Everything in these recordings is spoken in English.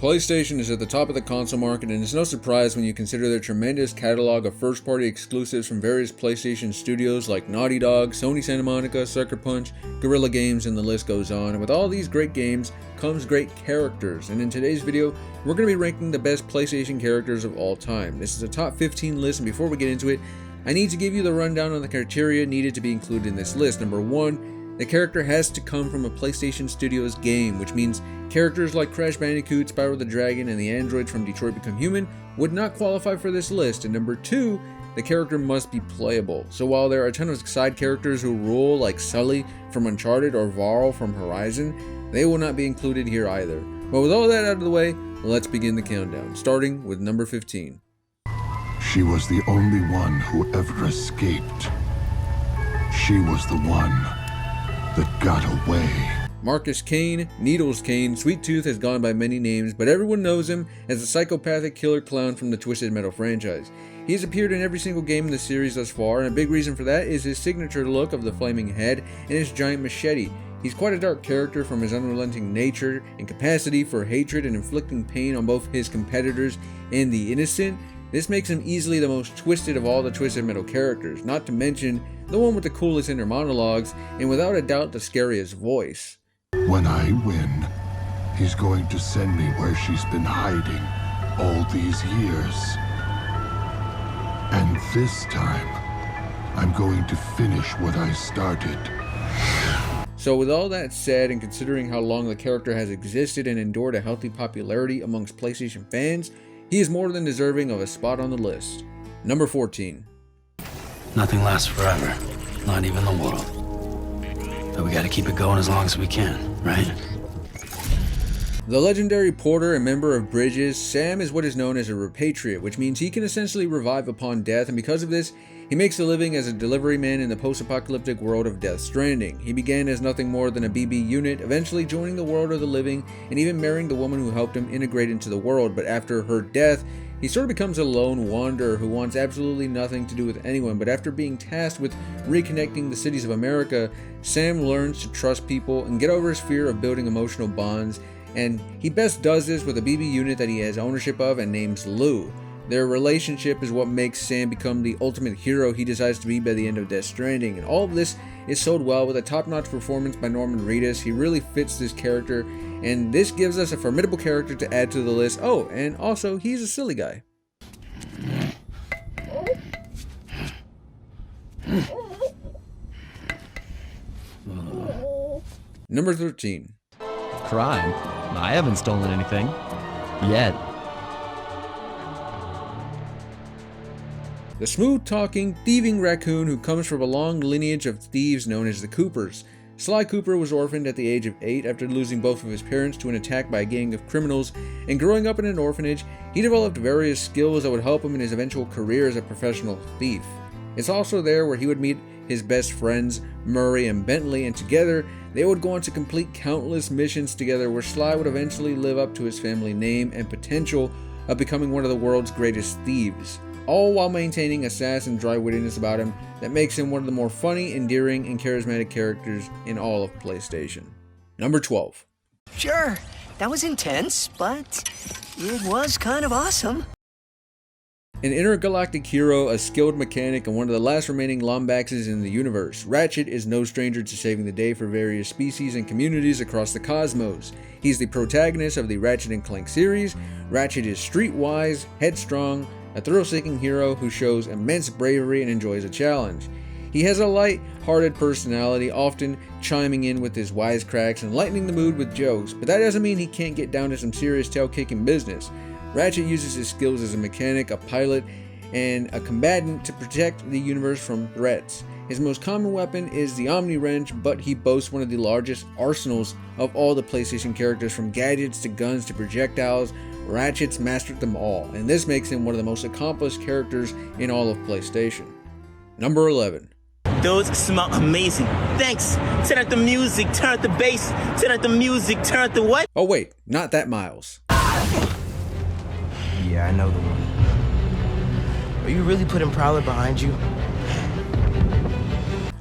PlayStation is at the top of the console market, and it's no surprise when you consider their tremendous catalog of first-party exclusives from various PlayStation studios like Naughty Dog, Sony Santa Monica, Sucker Punch, Guerrilla Games, and the list goes on. And with all these great games comes great characters, and in today's video, we're going to be ranking the best PlayStation characters of all time. This is a top 15 list, and before we get into it, I need to give you the rundown on the criteria needed to be included in this list. Number 1, the character has to come from a PlayStation Studios game, which means characters like Crash Bandicoot, Spyro the Dragon, and the androids from Detroit Become Human would not qualify for this list. And number 2, the character must be playable. So while there are a ton of side characters who rule, like Sully from Uncharted or Varl from Horizon, they will not be included here either. But with all that out of the way, let's begin the countdown, starting with number 15. She was the only one who ever escaped. She was the one that got away. Marcus Kane, Needles Kane, Sweet Tooth has gone by many names, but everyone knows him as the psychopathic killer clown from the Twisted Metal franchise. He has appeared in every single game in the series thus far, and a big reason for that is his signature look of the flaming head and his giant machete. He's quite a dark character from his unrelenting nature and capacity for hatred and inflicting pain on both his competitors and the innocent. This makes him easily the most twisted of all the Twisted Metal characters, not to mention the one with the coolest inner monologues and without a doubt the scariest voice. When I win, he's going to send me where she's been hiding all these years. And this time, I'm going to finish what I started. So with all that said, and considering how long the character has existed and endured a healthy popularity amongst PlayStation fans, he is more than deserving of a spot on the list. Number 14. Nothing lasts forever, not even the world. But we gotta keep it going as long as we can, right? The legendary porter and member of Bridges, Sam is what is known as a repatriate, which means he can essentially revive upon death, and because of this, he makes a living as a delivery man in the post-apocalyptic world of Death Stranding. He began as nothing more than a BB unit, eventually joining the world of the living and even marrying the woman who helped him integrate into the world, but after her death, he sort of becomes a lone wanderer who wants absolutely nothing to do with anyone. But after being tasked with reconnecting the cities of America, Sam learns to trust people and get over his fear of building emotional bonds, and he best does this with a BB unit that he has ownership of and names Lou. Their relationship is what makes Sam become the ultimate hero he decides to be by the end of Death Stranding, and all of this is sold well with a top-notch performance by Norman Reedus. He really fits this character, and this gives us a formidable character to add to the list. Oh, and also, he's a silly guy. Number 13. Crime? I haven't stolen anything. Yet. The smooth-talking, thieving raccoon who comes from a long lineage of thieves known as the Coopers. Sly Cooper was orphaned at the age of 8 after losing both of his parents to an attack by a gang of criminals, and growing up in an orphanage, he developed various skills that would help him in his eventual career as a professional thief. It's also there where he would meet his best friends, Murray and Bentley, and together, they would go on to complete countless missions together where Sly would eventually live up to his family name and potential of becoming one of the world's greatest thieves, all while maintaining a sass and dry wittiness about him that makes him one of the more funny, endearing, and charismatic characters in all of PlayStation. Number 12. Sure, that was intense, but it was kind of awesome. An intergalactic hero, a skilled mechanic, and one of the last remaining Lombaxes in the universe, Ratchet is no stranger to saving the day for various species and communities across the cosmos. He's the protagonist of the Ratchet & Clank series. Ratchet is streetwise, headstrong, a thrill-seeking hero who shows immense bravery and enjoys a challenge. He has a light-hearted personality, often chiming in with his wisecracks and lightening the mood with jokes, but that doesn't mean he can't get down to some serious tail-kicking business. Ratchet uses his skills as a mechanic, a pilot, and a combatant to protect the universe from threats. His most common weapon is the Omni Wrench, but he boasts one of the largest arsenals of all the PlayStation characters, from gadgets to guns to projectiles. Ratchet's mastered them all, and this makes him one of the most accomplished characters in all of PlayStation. Number 11. Those smell amazing. Thanks. Turn up the music, turn up the bass, turn up the music, turn up the what? Oh wait, not that Miles. Yeah, I know the one. Are you really putting Prowler behind you?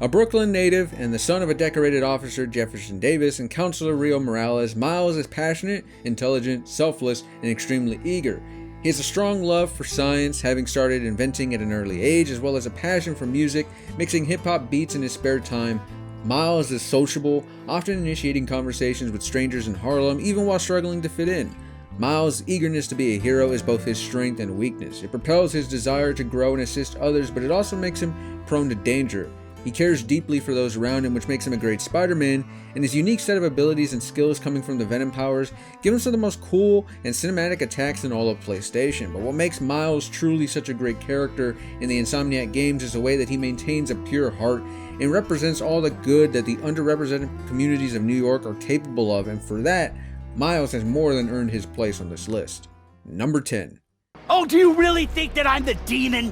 A Brooklyn native and the son of a decorated officer, Jefferson Davis, and Counselor Rio Morales, Miles is passionate, intelligent, selfless, and extremely eager. He has a strong love for science, having started inventing at an early age, as well as a passion for music, mixing hip-hop beats in his spare time. Miles is sociable, often initiating conversations with strangers in Harlem, even while struggling to fit in. Miles' eagerness to be a hero is both his strength and weakness. It propels his desire to grow and assist others, but it also makes him prone to danger. He cares deeply for those around him, which makes him a great Spider-Man, and his unique set of abilities and skills coming from the Venom powers give him some of the most cool and cinematic attacks in all of PlayStation. But what makes Miles truly such a great character in the Insomniac games is the way that he maintains a pure heart and represents all the good that the underrepresented communities of New York are capable of, and for that, Miles has more than earned his place on this list. Number 10. Oh, do you really think that I'm the demon?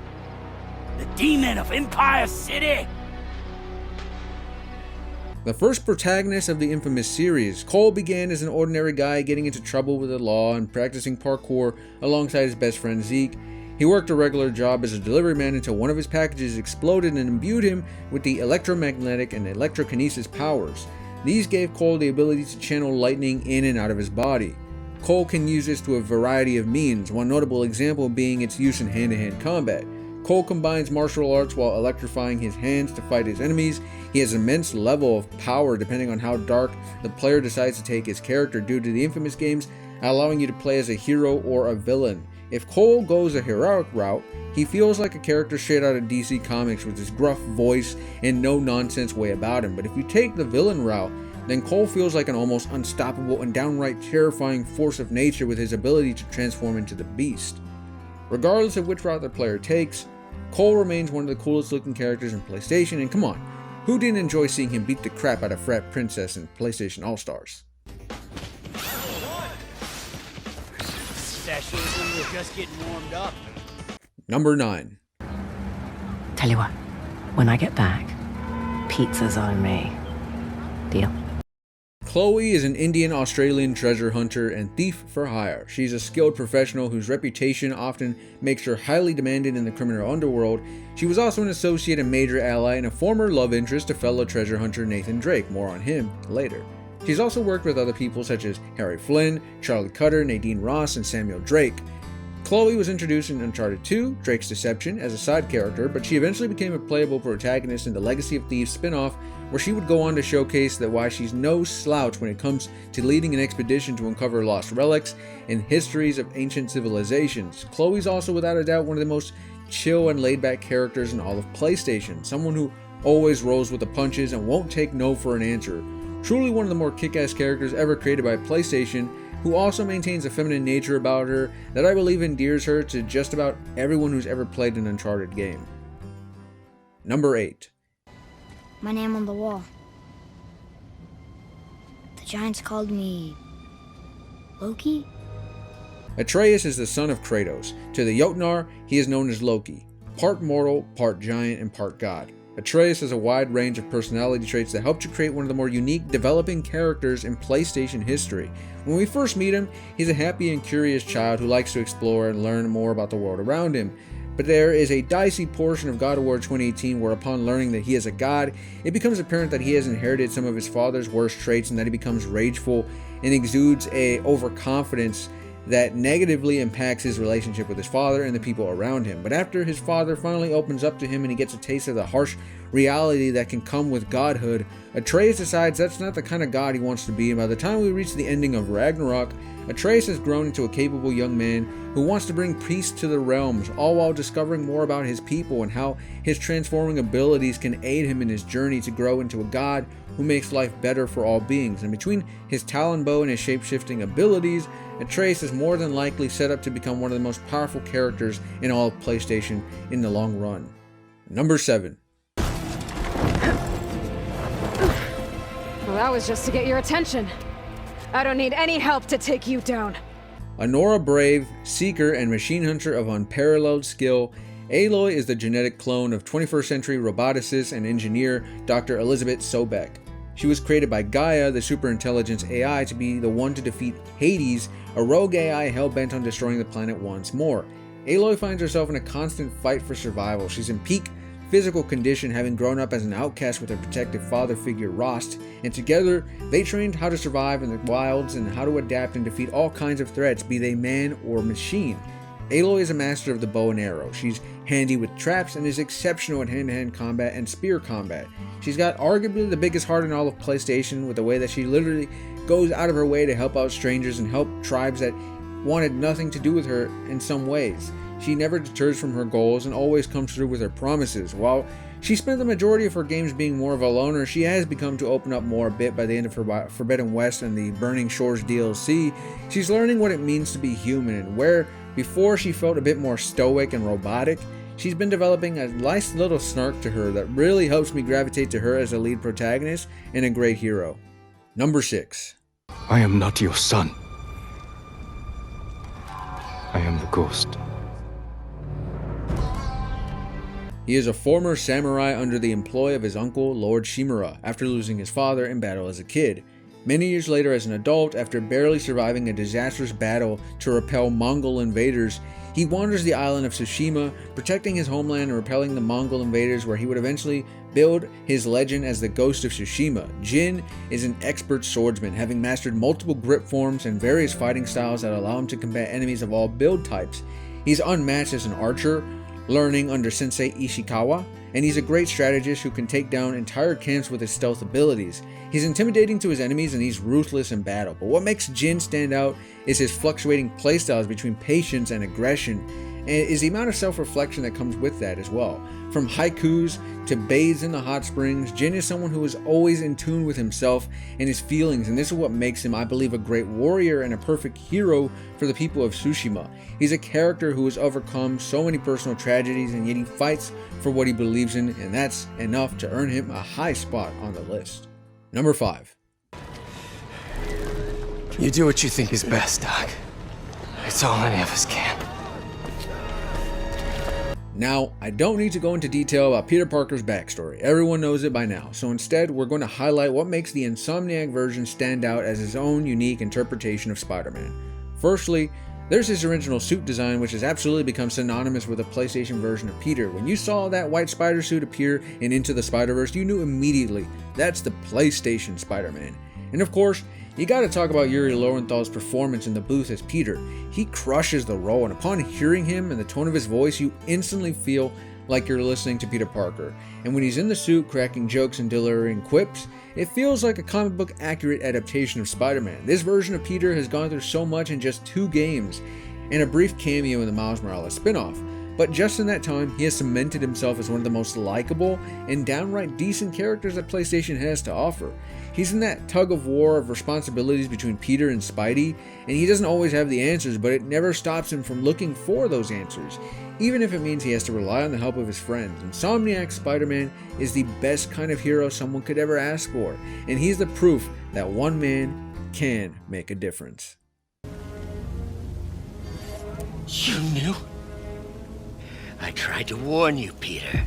The demon of Empire City? The first protagonist of the infamous series, Cole began as an ordinary guy getting into trouble with the law and practicing parkour alongside his best friend Zeke. He worked a regular job as a delivery man until one of his packages exploded and imbued him with the electromagnetic and electrokinesis powers. These gave Cole the ability to channel lightning in and out of his body. Cole can use this to a variety of means, one notable example being its use in hand-to-hand combat. Cole combines martial arts while electrifying his hands to fight his enemies. He has an immense level of power depending on how dark the player decides to take his character due to the infamous games allowing you to play as a hero or a villain. If Cole goes a heroic route, he feels like a character straight out of DC Comics with his gruff voice and no nonsense way about him. But if you take the villain route, then Cole feels like an almost unstoppable and downright terrifying force of nature with his ability to transform into the Beast. Regardless of which route the player takes, Cole remains one of the coolest looking characters in PlayStation, and come on, who didn't enjoy seeing him beat the crap out of Frat Princess in PlayStation All-Stars? Specialism, we're just getting warmed up. Number 9. Tell you what, when I get back, pizza's on me. Deal? Chloe is an Indian-Australian treasure hunter and thief for hire. She's a skilled professional whose reputation often makes her highly demanded in the criminal underworld. She was also an associate and major ally and a former love interest to fellow treasure hunter Nathan Drake. More on him later. She's also worked with other people such as Harry Flynn, Charlie Cutter, Nadine Ross, and Samuel Drake. Chloe was introduced in Uncharted 2, Drake's Deception, as a side character, but she eventually became a playable protagonist in the Legacy of Thieves spin-off, where she would go on to showcase that why she's no slouch when it comes to leading an expedition to uncover lost relics and histories of ancient civilizations. Chloe's also without a doubt one of the most chill and laid-back characters in all of PlayStation, someone who always rolls with the punches and won't take no for an answer. Truly one of the more kick-ass characters ever created by PlayStation, who also maintains a feminine nature about her that I believe endears her to just about everyone who's ever played an Uncharted game. Number 8. My name on the wall. The giants called me Loki? Atreus is the son of Kratos. To the Jotnar, he is known as Loki, part mortal, part giant, and part god. Atreus has a wide range of personality traits that help to create one of the more unique developing characters in PlayStation history. When we first meet him, he's a happy and curious child who likes to explore and learn more about the world around him. But there is a dicey portion of God of War 2018 where upon learning that he is a god, it becomes apparent that he has inherited some of his father's worst traits and that he becomes rageful and exudes a overconfidence that negatively impacts his relationship with his father and the people around him. But after his father finally opens up to him and he gets a taste of the harsh reality that can come with godhood, Atreus decides that's not the kind of god he wants to be, and by the time we reach the ending of Ragnarok, Atreus has grown into a capable young man who wants to bring peace to the realms, all while discovering more about his people and how his transforming abilities can aid him in his journey to grow into a god who makes life better for all beings. And between his Talon Bow and his shape-shifting abilities, Atreus is more than likely set up to become one of the most powerful characters in all of PlayStation in the long run. Number 7. Well, that was just to get your attention. I don't need any help to take you down. Honora Brave, seeker and machine hunter of unparalleled skill, Aloy is the genetic clone of 21st century roboticist and engineer Dr. Elizabeth Sobek. She was created by Gaia, the superintelligence AI, to be the one to defeat Hades, a rogue AI hell-bent on destroying the planet once more. Aloy finds herself in a constant fight for survival. She's in peak physical condition, having grown up as an outcast with her protective father figure Rost, and together they trained how to survive in the wilds and how to adapt and defeat all kinds of threats, be they man or machine. Aloy is a master of the bow and arrow. She's handy with traps and is exceptional at hand-to-hand combat and spear combat. She's got arguably the biggest heart in all of PlayStation, with the way that she literally goes out of her way to help out strangers and help tribes that wanted nothing to do with her in some ways. She never deters from her goals and always comes through with her promises. While she spent the majority of her games being more of a loner, she has become to open up more a bit by the end of her Forbidden West and the Burning Shores DLC. She's learning what it means to be human, and where before she felt a bit more stoic and robotic, she's been developing a nice little snark to her that really helps me gravitate to her as a lead protagonist and a great hero. Number 6. I am not your son. I am the ghost. He is a former samurai under the employ of his uncle, Lord Shimura, after losing his father in battle as a kid. Many years later, as an adult, after barely surviving a disastrous battle to repel Mongol invaders, he wanders the island of Tsushima, protecting his homeland and repelling the Mongol invaders, where he would eventually build his legend as the Ghost of Tsushima. Jin is an expert swordsman, having mastered multiple grip forms and various fighting styles that allow him to combat enemies of all build types. He's unmatched as an archer, learning under Sensei Ishikawa, and he's a great strategist who can take down entire camps with his stealth abilities. He's intimidating to his enemies and he's ruthless in battle, but what makes Jin stand out is his fluctuating playstyles between patience and aggression, and is the amount of self-reflection that comes with that as well. From haikus to bathes in the hot springs, Jin is someone who is always in tune with himself and his feelings, and this is what makes him, I believe, a great warrior and a perfect hero for the people of Tsushima. He's a character who has overcome so many personal tragedies, and yet he fights for what he believes in, and that's enough to earn him a high spot on the list. Number 5. You do what you think is best, Doc. It's all any of us can. Now, I don't need to go into detail about Peter Parker's backstory. Everyone knows it by now. So instead, we're going to highlight what makes the Insomniac version stand out as his own unique interpretation of Spider-Man. Firstly, there's his original suit design, which has absolutely become synonymous with the PlayStation version of Peter. When you saw that white spider suit appear in Into the Spider-Verse, you knew immediately that's the PlayStation Spider-Man. And of course, you gotta talk about Yuri Lorenthal's performance in the booth as Peter. He crushes the role, and upon hearing him and the tone of his voice, you instantly feel like you're listening to Peter Parker. And when he's in the suit cracking jokes and delivering quips, it feels like a comic book accurate adaptation of Spider-Man. This version of Peter has gone through so much in just 2 games, and a brief cameo in the Miles Morales spin-off. But just in that time, he has cemented himself as one of the most likable and downright decent characters that PlayStation has to offer. He's in that tug of war of responsibilities between Peter and Spidey, and he doesn't always have the answers, but it never stops him from looking for those answers, even if it means he has to rely on the help of his friends. Insomniac Spider-Man is the best kind of hero someone could ever ask for, and he's the proof that one man can make a difference. You knew? I tried to warn you, Peter,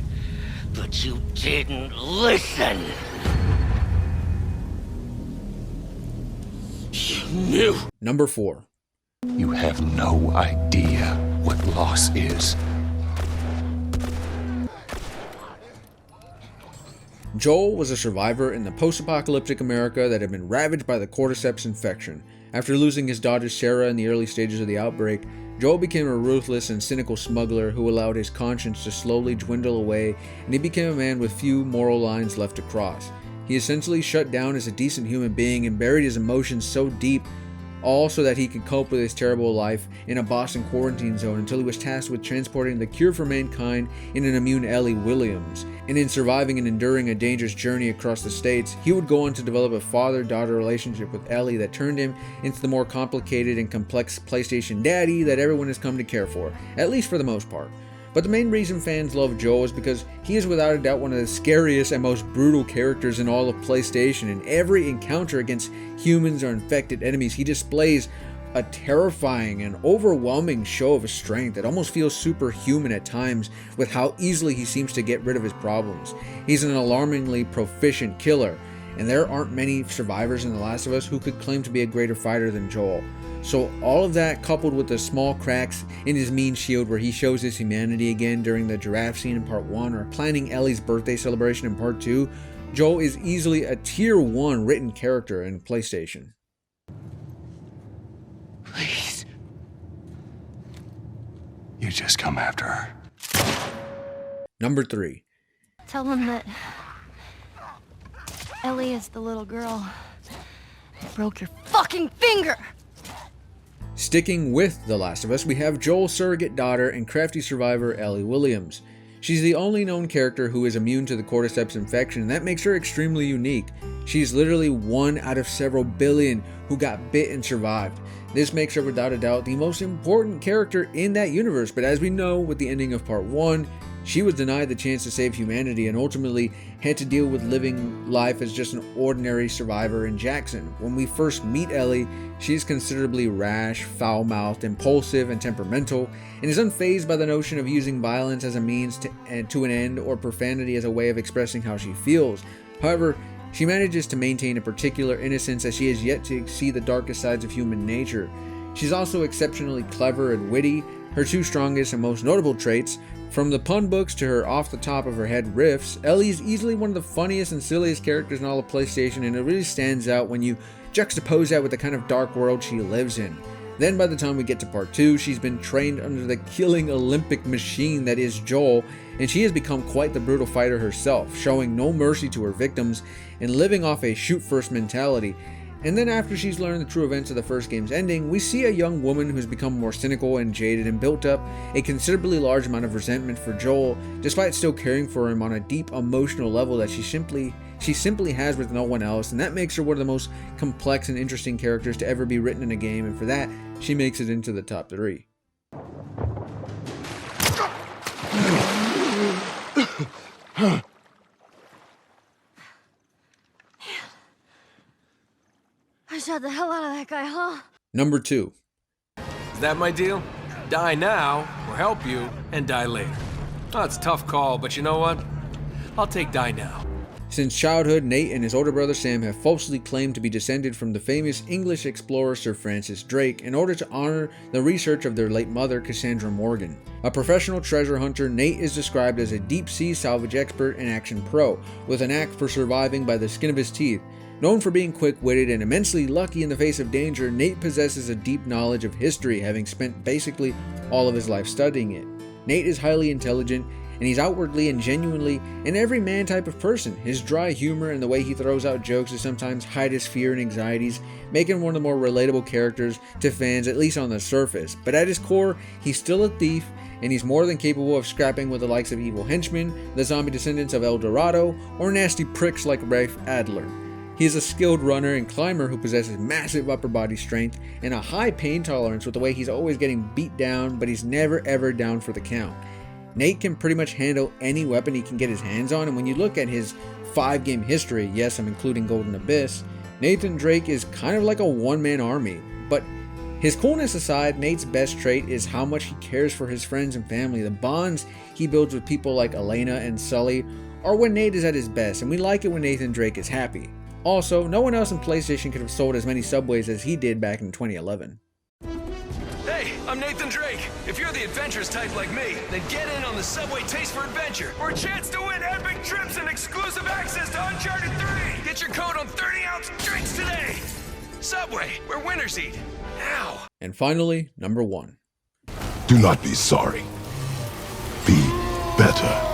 but you didn't listen. You knew. Number 4. You have no idea what loss is. Joel was a survivor in the post-apocalyptic America that had been ravaged by the cordyceps infection. After losing his daughter Sarah in the early stages of the outbreak, Joel became a ruthless and cynical smuggler who allowed his conscience to slowly dwindle away, and he became a man with few moral lines left to cross. He essentially shut down as a decent human being and buried his emotions so deep, all so that he could cope with his terrible life in a Boston quarantine zone, until he was tasked with transporting the cure for mankind in an immune Ellie Williams. And in surviving and enduring a dangerous journey across the states, he would go on to develop a father-daughter relationship with Ellie that turned him into the more complicated and complex PlayStation daddy that everyone has come to care for, at least for the most part. But the main reason fans love Joel is because he is without a doubt one of the scariest and most brutal characters in all of PlayStation. In every encounter against humans or infected enemies, he displays a terrifying and overwhelming show of his strength that almost feels superhuman at times with how easily he seems to get rid of his problems. He's an alarmingly proficient killer, and there aren't many survivors in The Last of Us who could claim to be a greater fighter than Joel. So all of that, coupled with the small cracks in his mean shield where he shows his humanity again during the giraffe scene in part 1, or planning Ellie's birthday celebration in part 2, Joel is easily a tier 1 written character in PlayStation. Please. You just come after her. Number 3. Tell him that Ellie is the little girl who broke your fucking finger! Sticking with The Last of Us, we have Joel's surrogate daughter and crafty survivor Ellie Williams. She's the only known character who is immune to the cordyceps infection, and that makes her extremely unique. She's literally one out of several billion who got bit and survived. This makes her without a doubt the most important character in that universe, but as we know with the ending of part 1, she was denied the chance to save humanity and ultimately had to deal with living life as just an ordinary survivor in Jackson. When we first meet Ellie, she's considerably rash, foul-mouthed, impulsive, and temperamental, and is unfazed by the notion of using violence as a means to an end or profanity as a way of expressing how she feels. However, she manages to maintain a particular innocence as she has yet to see the darkest sides of human nature. She's also exceptionally clever and witty. Her two strongest and most notable traits, from the pun books to her off the top of her head riffs, Ellie is easily one of the funniest and silliest characters in all of PlayStation, and it really stands out when you juxtapose that with the kind of dark world she lives in. Then by the time we get to part 2, she's been trained under the killing Olympic machine that is Joel, and she has become quite the brutal fighter herself, showing no mercy to her victims and living off a shoot first mentality. And then after she's learned the true events of the first game's ending, we see a young woman who's become more cynical and jaded and built up a considerably large amount of resentment for Joel, despite still caring for him on a deep emotional level that she simply has with no one else, and that makes her one of the most complex and interesting characters to ever be written in a game, and for that, she makes it into the top 3. I shot the hell out of that guy, huh? Number 2. Is that my deal? Die now, or help you, and die later. Oh, it's a tough call, but you know what? I'll take die now. Since childhood, Nate and his older brother Sam have falsely claimed to be descended from the famous English explorer Sir Francis Drake in order to honor the research of their late mother, Cassandra Morgan. A professional treasure hunter, Nate is described as a deep-sea salvage expert and action pro, with a knack for surviving by the skin of his teeth. Known for being quick-witted and immensely lucky in the face of danger, Nate possesses a deep knowledge of history, having spent basically all of his life studying it. Nate is highly intelligent, and he's outwardly and genuinely an everyman type of person. His dry humor and the way he throws out jokes to sometimes hide his fear and anxieties, making him one of the more relatable characters to fans, at least on the surface. But at his core, he's still a thief, and he's more than capable of scrapping with the likes of evil henchmen, the zombie descendants of El Dorado, or nasty pricks like Rafe Adler. He is a skilled runner and climber who possesses massive upper body strength and a high pain tolerance with the way he's always getting beat down, but he's never ever down for the count. Nate can pretty much handle any weapon he can get his hands on, and when you look at his 5-game history, yes, I'm including Golden Abyss, Nathan Drake is kind of like a one-man army. But his coolness aside, Nate's best trait is how much he cares for his friends and family. The bonds he builds with people like Elena and Sully are when Nate is at his best, and we like it when Nathan Drake is happy. Also, no one else in PlayStation could have sold as many Subways as he did back in 2011. Hey, I'm Nathan Drake. If you're the adventurous type like me, then get in on the Subway Taste for Adventure for a chance to win epic trips and exclusive access to Uncharted 3. Get your code on 30-ounce drinks today. Subway, where winners eat. Now. And finally, number 1. Do not be sorry. Be better.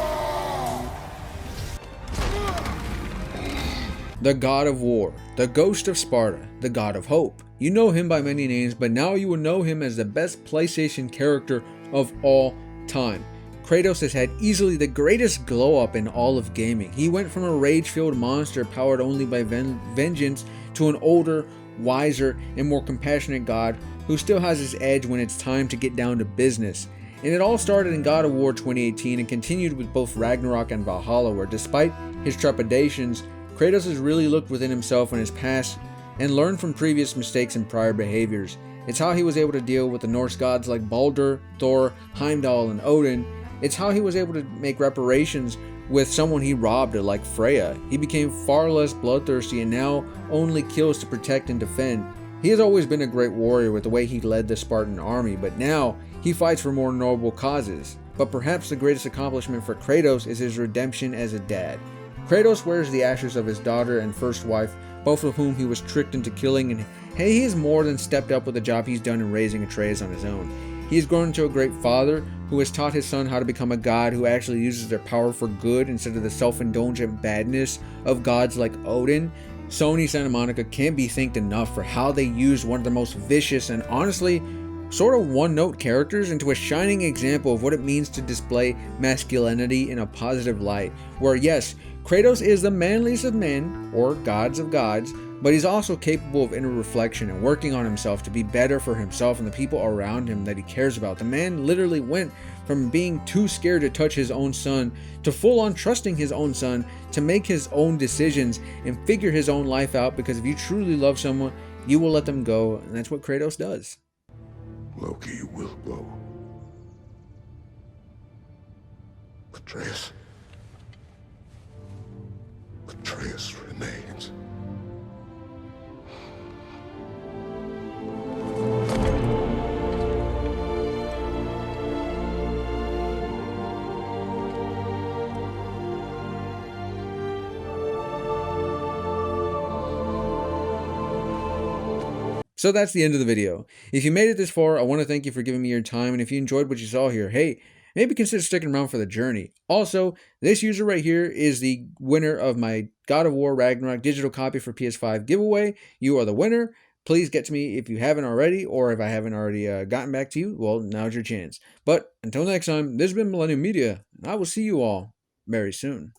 The God of War, the Ghost of Sparta, the God of Hope. You know him by many names, but now you will know him as the best PlayStation character of all time. Kratos has had easily the greatest glow up in all of gaming. He went from a rage-filled monster powered only by vengeance to an older, wiser, and more compassionate God who still has his edge when it's time to get down to business. And it all started in God of War 2018 and continued with both Ragnarok and Valhalla, where despite his trepidations, Kratos has really looked within himself and his past and learned from previous mistakes and prior behaviors. It's how he was able to deal with the Norse gods like Baldur, Thor, Heimdall, and Odin. It's how he was able to make reparations with someone he robbed like Freya. He became far less bloodthirsty and now only kills to protect and defend. He has always been a great warrior with the way he led the Spartan army, but now he fights for more noble causes. But perhaps the greatest accomplishment for Kratos is his redemption as a dad. Kratos wears the ashes of his daughter and first wife, both of whom he was tricked into killing, and hey, he has more than stepped up with the job he's done in raising Atreus on his own. He has grown into a great father who has taught his son how to become a god who actually uses their power for good instead of the self-indulgent badness of gods like Odin. Sony Santa Monica can't be thanked enough for how they used one of the most vicious and honestly sort of one-note characters into a shining example of what it means to display masculinity in a positive light, where yes, Kratos is the manliest of men, or gods of gods, but he's also capable of inner reflection and working on himself to be better for himself and the people around him that he cares about. The man literally went from being too scared to touch his own son to full on trusting his own son to make his own decisions and figure his own life out, because if you truly love someone, you will let them go, and that's what Kratos does. Loki will go. Atreus remains. So that's the end of the video. If you made it this far, I want to thank you for giving me your time, and if you enjoyed what you saw here, hey, maybe consider sticking around for the journey. Also, this user right here is the winner of my God of War Ragnarok digital copy for PS5 giveaway. You are the winner. Please get to me if you haven't already, or if I haven't already gotten back to you, well, now's your chance. But until next time, this has been Millennium Media, and I will see you all very soon.